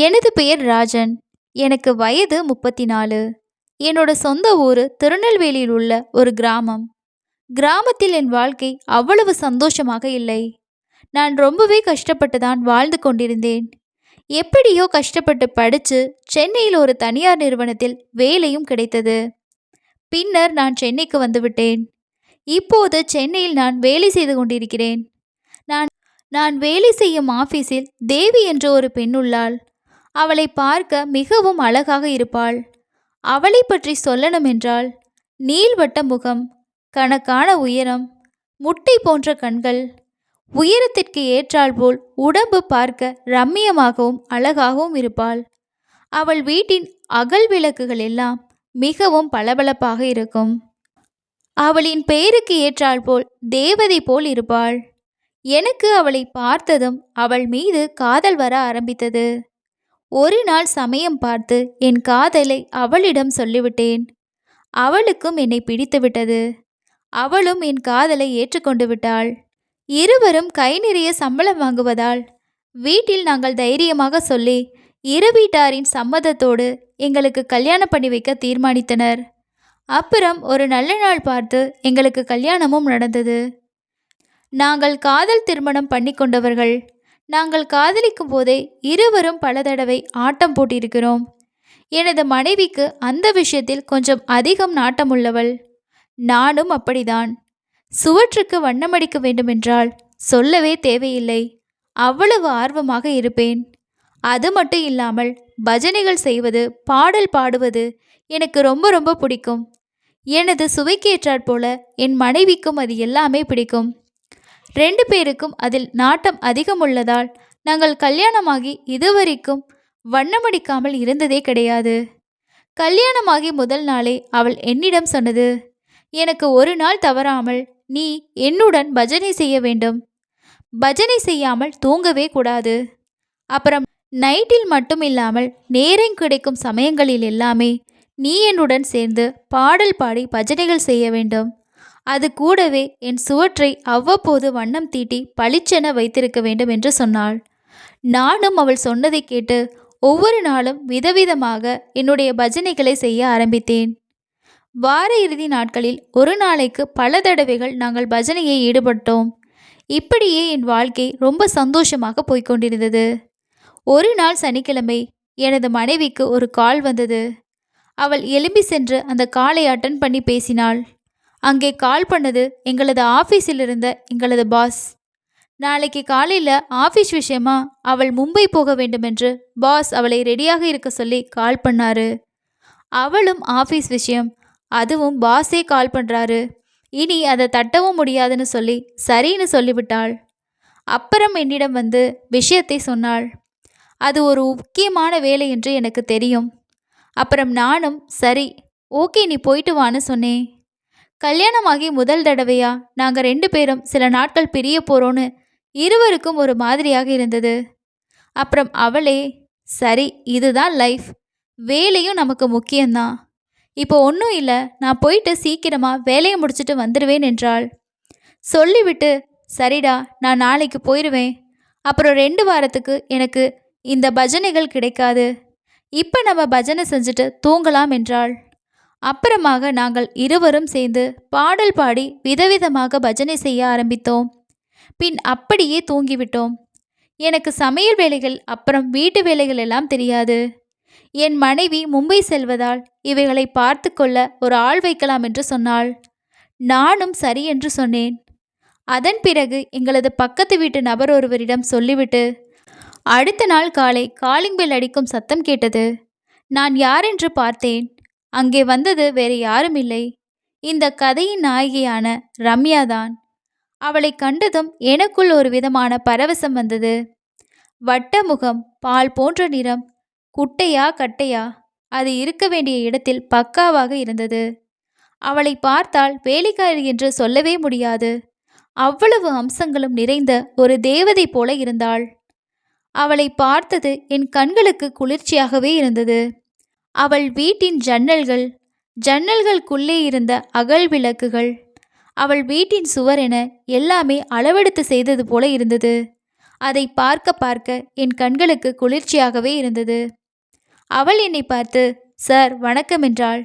எனது பெயர் ராஜன். எனக்கு வயது 34. என்னோட சொந்த ஊர் திருநெல்வேலியில் உள்ள ஒரு கிராமம். கிராமத்தில் என் வாழ்க்கை அவ்வளவு சந்தோஷமாக இல்லை. நான் ரொம்பவே கஷ்டப்பட்டு தான் வாழ்ந்து கொண்டிருந்தேன். எப்படியோ கஷ்டப்பட்டு படித்து சென்னையில் ஒரு தனியார் நிறுவனத்தில் வேலையும் கிடைத்தது. பின்னர் நான் சென்னைக்கு வந்துவிட்டேன். இப்போது சென்னையில் நான் வேலை செய்து கொண்டிருக்கிறேன். நான் நான் வேலை செய்யும் ஆஃபீஸில் தேவி என்ற ஒரு பெண் உள்ளாள். அவளை பார்க்க மிகவும் அழகாக இருப்பாள். அவளை பற்றி சொல்லணும் என்றால், நீள்வட்ட முகம், கணக்கான உயரம், முட்டை போன்ற கண்கள், உயரத்திற்கு ஏற்றால் போல் உடம்பு பார்க்க ரம்மியமாகவும் அழகாகவும் இருப்பாள். அவள் வீட்டின் அகல் விளக்குகள் எல்லாம் மிகவும் பளபளப்பாக இருக்கும். அவளின் பெயருக்கு ஏற்றால் போல் தேவதை போல் இருப்பாள். எனக்கு அவளை பார்த்ததும் அவள் மீது காதல் வர ஆரம்பித்தது. ஒரு நாள் சமயம் பார்த்து என் காதலை அவளிடம் சொல்லிவிட்டேன். அவளுக்கும் என்னை பிடித்துவிட்டது. அவளும் என் காதலை ஏற்றுக்கொண்டு விட்டாள். இருவரும் கை நிறைய சம்பளம் வாங்குவதால் வீட்டில் நாங்கள் தைரியமாக சொல்லி இரு வீட்டாரின் சம்மதத்தோடு எங்களுக்கு கல்யாணம் பண்ணி வைக்க தீர்மானித்தனர். அப்புறம் ஒரு நல்ல நாள் பார்த்து எங்களுக்கு கல்யாணமும் நடந்தது. நாங்கள் காதல் திருமணம் பண்ணி கொண்டவர்கள். நாங்கள் காதலிக்கும் போதே இருவரும் பல தடவை ஆட்டம் போட்டிருக்கிறோம். எனது மனைவிக்கு அந்த விஷயத்தில் கொஞ்சம் அதிகம் நாட்டமுள்ளவள். நானும் அப்படிதான். சுவற்றுக்கு வண்ணமடிக்க வேண்டுமென்றால் சொல்லவே தேவையில்லை, அவ்வளவு ஆர்வமாக இருப்பேன். அது மட்டும் இல்லாமல் பஜனைகள் செய்வது, பாடல் பாடுவது எனக்கு ரொம்ப ரொம்ப பிடிக்கும். எனது சுவைக்கேற்றாற் போல என் மனைவிக்கும் அது எல்லாமே பிடிக்கும். 2 பேருக்கும் அதில் நாட்டம் அதிகம் உள்ளதால் நாங்கள் கல்யாணமாகி இதுவரைக்கும் வண்ணமடிக்காமல் இருந்ததே கிடையாது. கல்யாணமாகி முதல் நாளே அவள் என்னிடம் சொன்னது, எனக்கு ஒரு நாள் தவறாமல் நீ என்னுடன் பஜனை செய்ய வேண்டும். பஜனை செய்யாமல் தூங்கவே கூடாது. அப்புறம் நைட்டில் மட்டும் இல்லாமல் நேரம் கிடைக்கும் சமயங்களில் எல்லாமே நீ என்னுடன் சேர்ந்து பாடல் பாடி பஜனைகள் செய்ய வேண்டும். அது கூடவே என் சுவற்றை அவ்வப்போது வண்ணம் தீட்டி பளிச்சென வைத்திருக்க வேண்டும் என்று சொன்னாள். நானும் அவள் சொன்னதை கேட்டு ஒவ்வொரு நாளும் விதவிதமாக என்னுடைய பஜனைகளை செய்ய ஆரம்பித்தேன். வார இறுதி நாட்களில் ஒரு நாளைக்கு பல தடவைகள் நாங்கள் பஜனையை ஈடுபட்டோம். இப்படியே என் வாழ்க்கை ரொம்ப சந்தோஷமாக போய்கொண்டிருந்தது. ஒரு நாள் சனிக்கிழமை எனது மனைவிக்கு ஒரு கால் வந்தது. அவள் எழும்பி சென்று அந்த காலை அட்டன் பண்ணி பேசினாள். அங்கே கால் பண்ணது எங்களது ஆஃபீஸில் இருந்த எங்களது பாஸ். நாளைக்கு காலையில் ஆஃபீஸ் விஷயமா அவள் மும்பை போக வேண்டுமென்று பாஸ் அவளை ரெடியாக இருக்க சொல்லி கால் பண்ணாரு. அவளும் ஆஃபீஸ் விஷயம், அதுவும் பாஸே கால் பண்ணுறாரு, இனி அதை தட்டவும் முடியாதுன்னு சொல்லி சரின்னு சொல்லிவிட்டாள். அப்புறம் என்னிடம் வந்து விஷயத்தை சொன்னாள். அது ஒரு முக்கியமான வேலை என்று எனக்கு தெரியும். அப்புறம் நானும் சரி ஓகே நீ போயிட்டு வான்னு சொன்னேன். கல்யாணமாகி முதல் தடவையா நாங்கள் 2 பேரும் சில நாட்கள் பிரிய போகிறோன்னு இருவருக்கும் ஒரு மாதிரியாக இருந்தது. அப்புறம் அவளே சரி இதுதான் லைஃப், வேலையும் நமக்கு முக்கியம்தான், இப்போ ஒன்றும் இல்லை, நான் போயிட்டு சீக்கிரமாக வேலையை முடிச்சுட்டு வந்துடுவேன் என்றாள். சொல்லிவிட்டு சரிடா நான் நாளைக்கு போயிடுவேன், அப்புறம் 2 வாரத்துக்கு எனக்கு இந்த பஜனைகள் கிடைக்காது, இப்போ நம்ம பஜனை செஞ்சுட்டு தூங்கலாம் என்றாள். அப்புறமாக நாங்கள் இருவரும் சேர்ந்து பாடல் பாடி விதவிதமாக பஜனை செய்ய ஆரம்பித்தோம். பின் அப்படியே தூங்கிவிட்டோம். எனக்கு சமையல் வேலைகள் அப்புறம் வீட்டு வேலைகள் எல்லாம் தெரியாது. என் மனைவி மும்பை செல்வதால் இவைகளை பார்த்து கொள்ள ஒரு ஆள் வைக்கலாம் என்று சொன்னாள். நானும் சரி என்று சொன்னேன். அதன் பிறகு எங்களது பக்கத்து வீட்டு நபர் ஒருவரிடம் சொல்லிவிட்டு அடுத்த நாள் காலை காலிங் பெல் அடிக்கும் சத்தம் கேட்டது. நான் யாரென்று பார்த்தேன். அங்கே வந்தது வேறு யாரும் இல்லை, இந்த கதையின் நாயகியான ரம்யாதான். அவளை கண்டதும் எனக்குள் ஒரு விதமான பரவசம் வந்தது. வட்ட முகம், பால் போன்ற நிறம், குட்டையா கட்டையா, அது இருக்க வேண்டிய இடத்தில் பக்காவாக இருந்தது. அவளை பார்த்தால் வேலைக்காரி என்று சொல்லவே முடியாது, அவ்வளவு அம்சங்களும் நிறைந்த ஒரு தேவதை போல இருந்தாள். அவளை பார்த்தது என் கண்களுக்கு குளிர்ச்சியாகவே இருந்தது. அவள் வீட்டின் ஜன்னல்களுக்குள்ளே இருந்த அகல் விளக்குகள், அவள் வீட்டின் சுவர் என எல்லாமே அளவெடுத்து செய்தது போல இருந்தது. அதை பார்க்க பார்க்க என் கண்களுக்கு குளிர்ச்சியாகவே இருந்தது. அவள் என்னை பார்த்து, சார் வணக்கம் என்றாள்.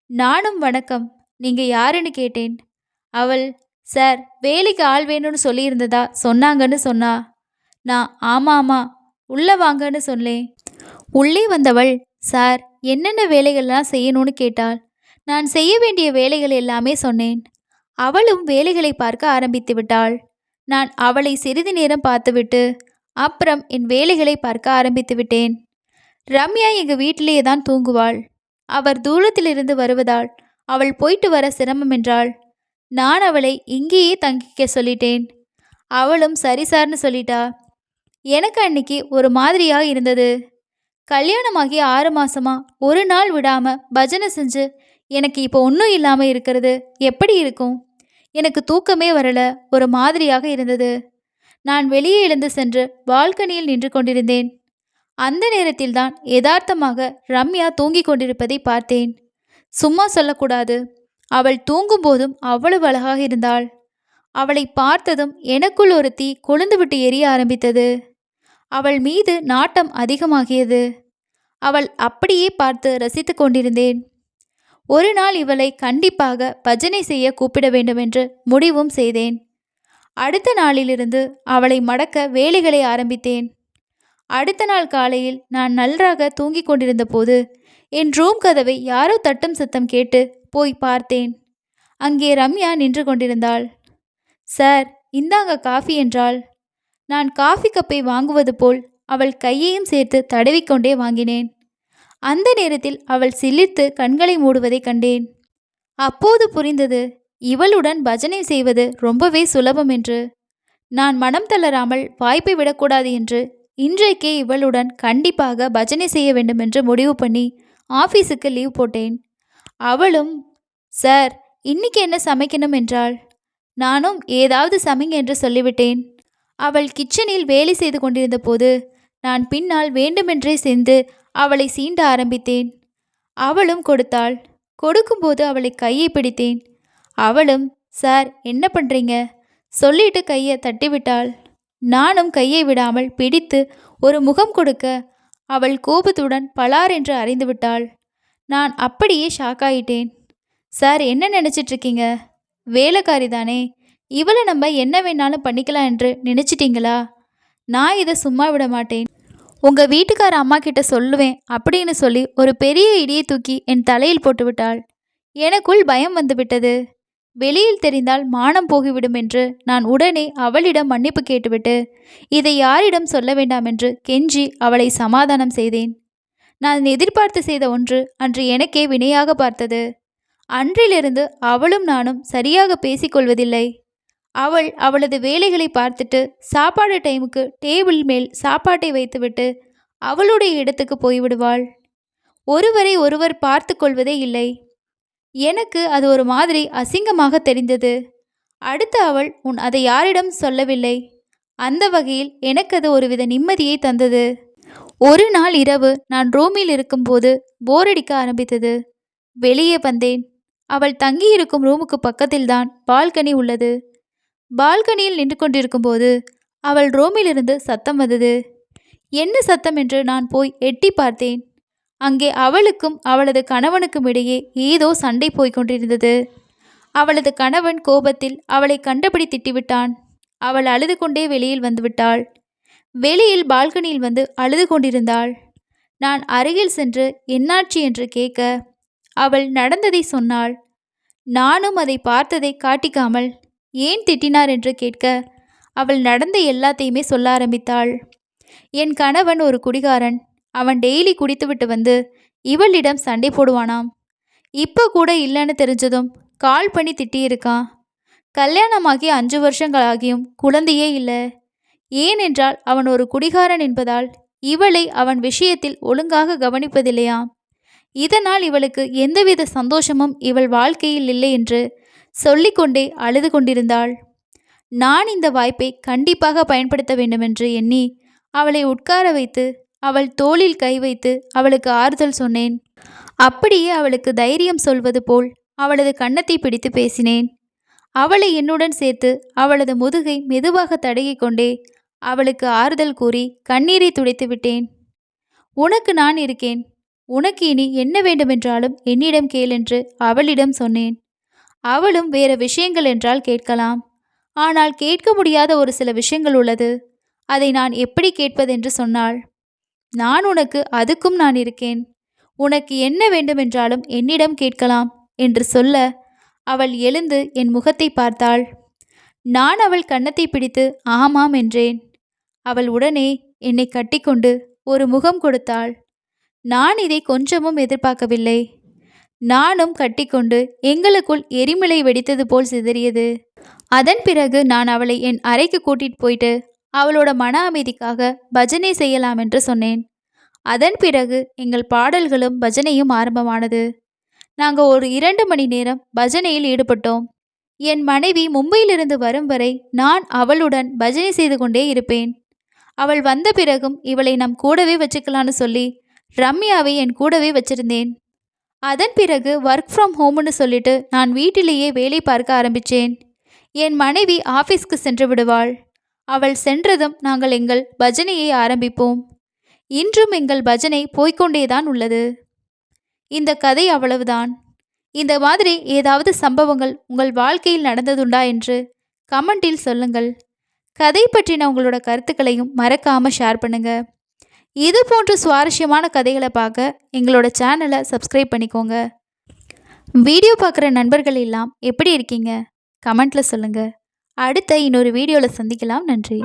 நானும் வணக்கம், நீங்க யாருன்னு கேட்டேன். அவள், சார் வேலைக்கு ஆள் வேணும்னு சொல்லியிருந்ததா சொன்னாங்கன்னு சொன்னா. நான் ஆமா உள்ள வாங்கன்னு சொன்னேன். உள்ளே வந்தவள், சார் என்னென்ன வேலைகள்லாம் செய்யணும்னு கேட்டாள். நான் செய்ய வேண்டிய வேலைகள் எல்லாமே சொன்னேன். அவளும் வேலைகளை பார்க்க ஆரம்பித்து விட்டாள். நான் அவளை சிறிது நேரம் பார்த்துவிட்டு அப்புறம் என் வேலைகளை பார்க்க ஆரம்பித்து விட்டேன். ரம்யா எங்கள் வீட்டிலேயே தான் தூங்குவாள். அவர் தூரத்திலிருந்து வருவதால் அவள் போயிட்டு வர சிரமம் என்றாள். நான் அவளை இங்கேயே தங்கிக்க சொல்லிட்டேன். அவளும் சரி சார்னு சொல்லிட்டா. எனக்கு அன்னைக்கு ஒரு மாதிரியாக இருந்தது. கல்யாணமாகி 6 மாசமா ஒரு நாள் விடாம பஜனை செஞ்சு எனக்கு இப்போ ஒன்றும் இல்லாமல் இருக்கிறது எப்படி இருக்கும்? எனக்கு தூக்கமே வரல, ஒரு மாதிரியாக இருந்தது. நான் வெளியே எழுந்து சென்று பால்கனியில் நின்று கொண்டிருந்தேன். அந்த நேரத்தில்தான் யதார்த்தமாக ரம்யா தூங்கிக் கொண்டிருப்பதை பார்த்தேன். சும்மா சொல்லக்கூடாது, அவள் தூங்கும்போதும் அவ்வளவு அழகாக இருந்தாள். அவளை பார்த்ததும் எனக்குள் ஒரு தீ கொழுந்துவிட்டு எரிய ஆரம்பித்தது. அவள் மீது நாட்டம் அதிகமாகியது. அவள் அப்படியே பார்த்து ரசித்து கொண்டிருந்தேன். ஒரு நாள் இவளை கண்டிப்பாக பஜனை செய்ய கூப்பிட வேண்டுமென்று முடிவும் செய்தேன். அடுத்த நாளிலிருந்து அவளை மடக்க வேலைகளை ஆரம்பித்தேன். அடுத்த நாள் காலையில் நான் நன்றாக தூங்கிக் கொண்டிருந்த போது என் ரூம் கதவை யாரோ தட்டும் சத்தம் கேட்டு போய் பார்த்தேன். அங்கே ரம்யா நின்று கொண்டிருந்தாள். சார் இந்தாங்க காஃபி என்றாள். நான் காஃபி கப்பை வாங்குவது போல் அவள் கையையும் சேர்த்து தடவிக்கொண்டே வாங்கினேன். அந்த நேரத்தில் அவள் சிலிர்த்து கண்களை மூடுவதை கண்டேன். அப்போது புரிந்தது, இவளுடன் பஜனை செய்வது ரொம்பவே சுலபம் என்று. நான் மனம் தளராமல் வாய்ப்பை விடக்கூடாது என்று இன்றைக்கே இவளுடன் கண்டிப்பாக பஜனை செய்ய வேண்டும் என்று முடிவு பண்ணி ஆஃபீஸுக்கு லீவ் போட்டேன். அவளும், சார் இன்னைக்கு என்ன சமைக்கணும் என்றாள். நானும் ஏதாவது சமைங்க என்று சொல்லிவிட்டேன். அவள் கிச்சனில் வேலை செய்து கொண்டிருந்த போது நான் பின்னால் வேண்டுமென்றே சென்று அவளை சீண்ட ஆரம்பித்தேன். அவளும் கொடுத்தாள். கொடுக்கும்போது அவளை கையை பிடித்தேன். அவளும், சார் என்ன பண்ணுறீங்க சொல்லிட்டு கையை தட்டிவிட்டாள். நானும் கையை விடாமல் பிடித்து ஒரு முகம் கொடுக்க அவள் கோபத்துடன் பலார் என்று அறிந்து விட்டாள். நான் அப்படியே ஷாக்காயிட்டேன். சார் என்ன நினச்சிட்ருக்கீங்க? வேலைக்காரி தானே, இவளை நம்ம என்ன வேணாலும் பண்ணிக்கலாம் என்று நினச்சிட்டிங்களா? நான் இதை சும்மா விட மாட்டேன். உங்கள் வீட்டுக்கார அம்மா கிட்ட சொல்லுவேன் அப்படின்னு சொல்லி ஒரு பெரிய இடியை தூக்கி என் தலையில் போட்டுவிட்டாள். எனக்குள் பயம் வந்துவிட்டது. வெளியில் தெரிந்தால் மானம் போகிவிடும் என்று நான் உடனே அவளிடம் மன்னிப்பு கேட்டுவிட்டு இதை யாரிடம் சொல்ல வேண்டாம் என்று கெஞ்சி அவளை சமாதானம் செய்தேன். நான் எதிர்பார்த்து செய்த ஒன்று அன்று எனக்கே வினையாக பார்த்தது. அன்றிலிருந்து அவளும் நானும் சரியாக பேசிக்கொள்வதில்லை. அவள் அவளது வேலைகளை பார்த்துட்டு சாப்பாடு டைமுக்கு டேபிள் மேல் சாப்பாட்டை வைத்துவிட்டு அவளுடைய இடத்துக்கு போய்விடுவாள். ஒருவரை ஒருவர் பார்த்து கொள்வதே இல்லை. எனக்கு அது ஒரு மாதிரி அசிங்கமாக தெரிந்தது. அடுத்து அவள் அதை யாரிடம் சொல்லவில்லை. அந்த வகையில் எனக்கு அது ஒருவித நிம்மதியை தந்தது. ஒரு நாள் இரவு நான் ரூமில் இருக்கும்போது போர் அடிக்க ஆரம்பித்தது. வெளியே வந்தேன். அவள் தங்கியிருக்கும் ரூமுக்கு பக்கத்தில்தான் பால்கனி உள்ளது. பால்கனியில் நின்று கொண்டிருக்கும்போது அவள் ரூமிலிருந்து சத்தம் வந்தது. என்ன சத்தம் என்று நான் போய் எட்டி பார்த்தேன். அங்கே அவளுக்கும் அவளது கணவனுக்கும் இடையே ஏதோ சண்டை போய்கொண்டிருந்தது. அவளது கணவன் கோபத்தில் அவளை கண்டபடி திட்டிவிட்டான். அவள் அழுது கொண்டே வெளியில் வந்துவிட்டாள். வெளியில் பால்கனியில் வந்து அழுது கொண்டிருந்தாள். நான் அருகில் சென்று என்னாச்சு என்று கேட்க அவள் நடந்ததை சொன்னாள். நானும் அதை பார்த்ததை காட்டிக்காமல் ஏன் திட்டினார் என்று கேட்க அவள் நடந்த எல்லாத்தையுமே சொல்ல ஆரம்பித்தாள். என் கணவன் ஒரு குடிகாரன். அவன் டெய்லி குடித்துவிட்டு வந்து இவளிடம் சண்டை போடுவானாம். இப்போ கூட இல்லைன்னு தெரிஞ்சதும் கால் பண்ணி திட்டியிருக்கான். கல்யாணமாகி 5 வருஷங்களாகியும் குழந்தையே இல்லை. ஏனென்றால் அவன் ஒரு குடிகாரன் என்பதால் இவளை அவன் விஷயத்தில் ஒழுங்காக கவனிப்பதில்லையாம். இதனால் இவளுக்கு எந்தவித சந்தோஷமும் இவள் வாழ்க்கையில் இல்லை என்று சொல்லிக்கொண்டே அழுது கொண்டிருந்தாள். நான் இந்த வாய்ப்பை கண்டிப்பாக பயன்படுத்த வேண்டுமென்று எண்ணி அவளை உட்கார வைத்து அவள் தோளில் கை வைத்து அவளுக்கு ஆறுதல் சொன்னேன். அப்படியே அவளுக்கு தைரியம் சொல்வது போல் அவளது கன்னத்தை பிடித்து பேசினேன். அவளை என்னுடன் சேர்த்து அவளது முதுகை மெதுவாக தடவிக் கொண்டே அவளுக்கு ஆறுதல் கூறி கண்ணீரை துடைத்து விட்டேன். உனக்கு நான் இருக்கேன். உனக்கு இனி என்ன வேண்டுமென்றாலும் என்னிடம் கேள் என்று அவளிடம் சொன்னேன். அவளும் வேற விஷயங்கள் என்றால் கேட்கலாம். ஆனால் கேட்க முடியாத ஒரு சில விஷயங்கள் உள்ளது. அதை நான் எப்படி கேட்பதென்று சொன்னாள். நான் உனக்கு அதுக்கும் நான் இருக்கேன். உனக்கு என்ன வேண்டுமென்றாலும் என்னிடம் கேட்கலாம் என்று சொல்ல அவள் எழுந்து என் முகத்தை பார்த்தாள். நான் அவள் கன்னத்தை பிடித்து ஆமாம் என்றேன். அவள் உடனே என்னை கட்டிக்கொண்டு ஒரு முகம் கொடுத்தாள். நான் இதை கொஞ்சமும் எதிர்பார்க்கவில்லை. நானும் கட்டிக்கொண்டு எங்களுக்குள் எரிமலை வெடித்தது போல் சிதறியது. அதன் பிறகு நான் அவளை என் அறைக்கு கூட்டிட்டு போயிட்டு அவளோட மன அமைதிக்காக பஜனை செய்யலாம் என்று சொன்னேன். அதன் பிறகு எங்கள் பாடல்களும் பஜனையும் ஆரம்பமானது. நாங்கள் ஒரு 2 மணி நேரம் பஜனையில் ஈடுபட்டோம். என் மனைவி மும்பையிலிருந்து வரும் வரை நான் அவளுடன் பஜனை செய்து கொண்டே இருப்பேன். அவள் வந்த பிறகும் இவளை நம் கூடவே வச்சுக்கலான்னு சொல்லி ரம்யாவை என் கூடவே வச்சிருந்தேன். அதன் பிறகு ஒர்க் ஃப்ரம் ஹோம்னு சொல்லிட்டு நான் வீட்டிலேயே வேலை பார்க்க ஆரம்பித்தேன். என் மனைவி ஆஃபீஸ்க்கு சென்று விடுவாள். அவள் சென்றதும் நாங்கள் எங்கள் பஜனையை ஆரம்பிப்போம். இன்றும் எங்கள் பஜனை போய்கொண்டேதான் உள்ளது. இந்த கதை அவ்வளவுதான். இந்த மாதிரி ஏதாவது சம்பவங்கள் உங்கள் வாழ்க்கையில் நடந்ததுண்டா என்று கமெண்டில் சொல்லுங்கள். கதை பற்றின உங்களோட கருத்துக்களையும் மறக்காமல் ஷேர் பண்ணுங்கள். இது போன்ற சுவாரஸ்யமான கதைகளை பார்க்க எங்களோட சேனலை சப்ஸ்கிரைப் பண்ணிக்கோங்க. வீடியோ பார்க்குற நண்பர்கள் எல்லாம் எப்படி இருக்கீங்க? கமெண்ட்டில் சொல்லுங்கள். அடுத்த இன்னொரு வீடியோவில் சந்திக்கலாம். நன்றி.